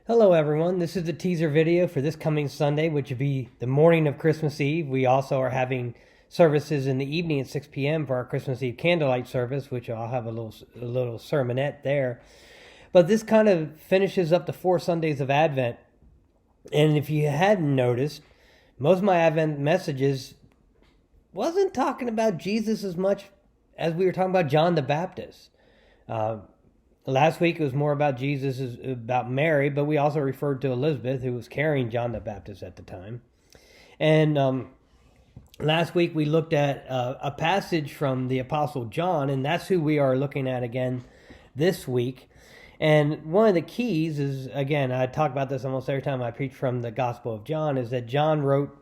Hello everyone, this is the teaser video for this coming Sunday, which will be the morning of Christmas Eve. We also are having services in the evening at 6 p.m. for our Christmas Eve candlelight service, which I'll have a little sermonette there. But this kind of finishes up the 4 Sundays of Advent. And if you hadn't noticed, most of my Advent messages wasn't talking about Jesus as much as we were talking about John the Baptist. Last week it was more about Jesus, about Mary, but we also referred to Elizabeth, who was carrying John the Baptist at the time. And last week we looked at a passage from the Apostle John, and that's who we are looking at again this week. And one of the keys is, again, I talk about this almost every time I preach from the Gospel of John, is that John wrote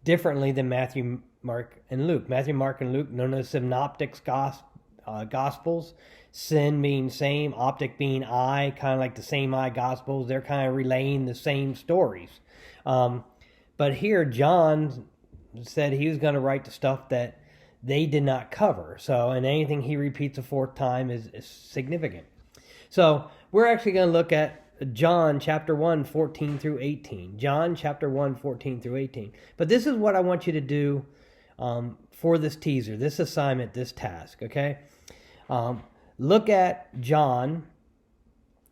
differently than Matthew, Mark, and Luke. Matthew, Mark, and Luke, known as synoptic Gospels. Syn being same, optic being eye, kind of like the same eye Gospels. They're kind of relaying the same stories. But here, John said he was going to write the stuff that they did not cover. So, and anything he repeats a fourth time is significant. So, we're actually going to look at John chapter 1, 14 through 18. John chapter 1, 14 through 18. But this is what I want you to do for this teaser, this assignment, this task, okay? Look at John.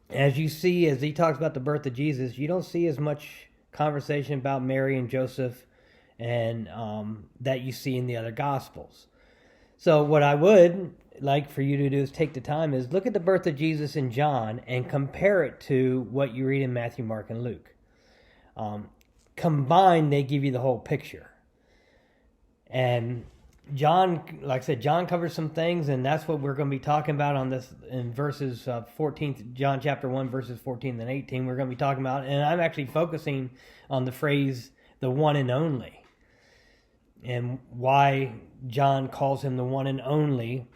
As you see, as he talks about the birth of Jesus, you don't see as much conversation about Mary and Joseph and that you see in the other Gospels. So what I would like for you to do is take the time is look at the birth of Jesus in John and compare it to what you read in Matthew, Mark, and Luke. Combined, they give you the whole picture. And John, like I said, John covers some things, and that's what we're going to be talking about on this in verses 14, John chapter 1, verses 14 and 18. We're going to be talking about, and I'm actually focusing on the phrase, the one and only, and why John calls him the one and only,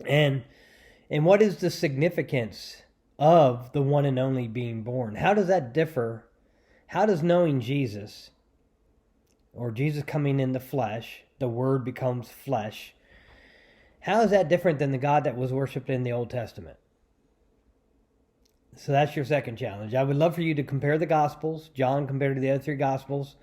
and what is the significance of the one and only being born? How does that differ? How does knowing Jesus, or Jesus coming in the flesh, the Word becomes flesh, how is that different than the God that was worshipped in the Old Testament? So that's your second challenge. I would love for you to compare the Gospels, John compared to the other three Gospels,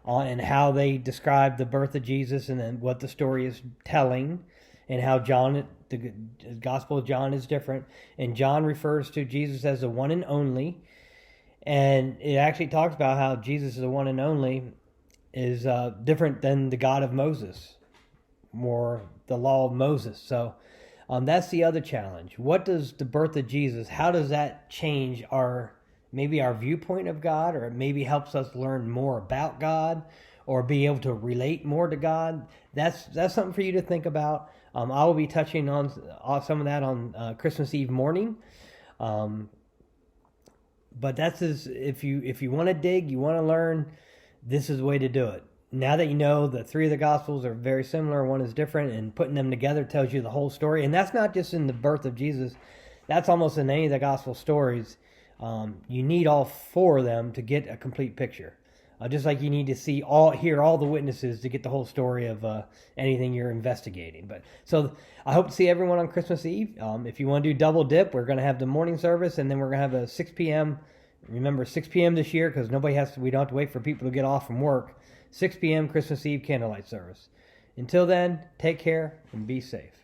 and how they describe the birth of Jesus and then what the story is telling, and how John, the Gospel of John is different. And John refers to Jesus as the one and only, and it actually talks about how Jesus is the one and only is different than the God of Moses, more the law of Moses. So that's the other challenge. What does the birth of Jesus, how does that change our viewpoint of God, or it maybe helps us learn more about God, or be able to relate more to God? That's something for you to think about. I will be touching on some of that on Christmas Eve morning. But that's if you want to dig, you want to learn, this is the way to do it. Now that you know the three of the Gospels are very similar, one is different, and putting them together tells you the whole story. And that's not just in the birth of Jesus. That's almost in any of the Gospel stories. You need all four of them to get a complete picture. Just like you need to hear all the witnesses to get the whole story of anything you're investigating. But so I hope to see everyone on Christmas Eve. If you want to do double dip, we're going to have the morning service, and then we're going to have a 6 p.m. Remember, 6 p.m. this year, because we don't have to wait for people to get off from work. 6 p.m. Christmas Eve candlelight service. Until then, take care and be safe.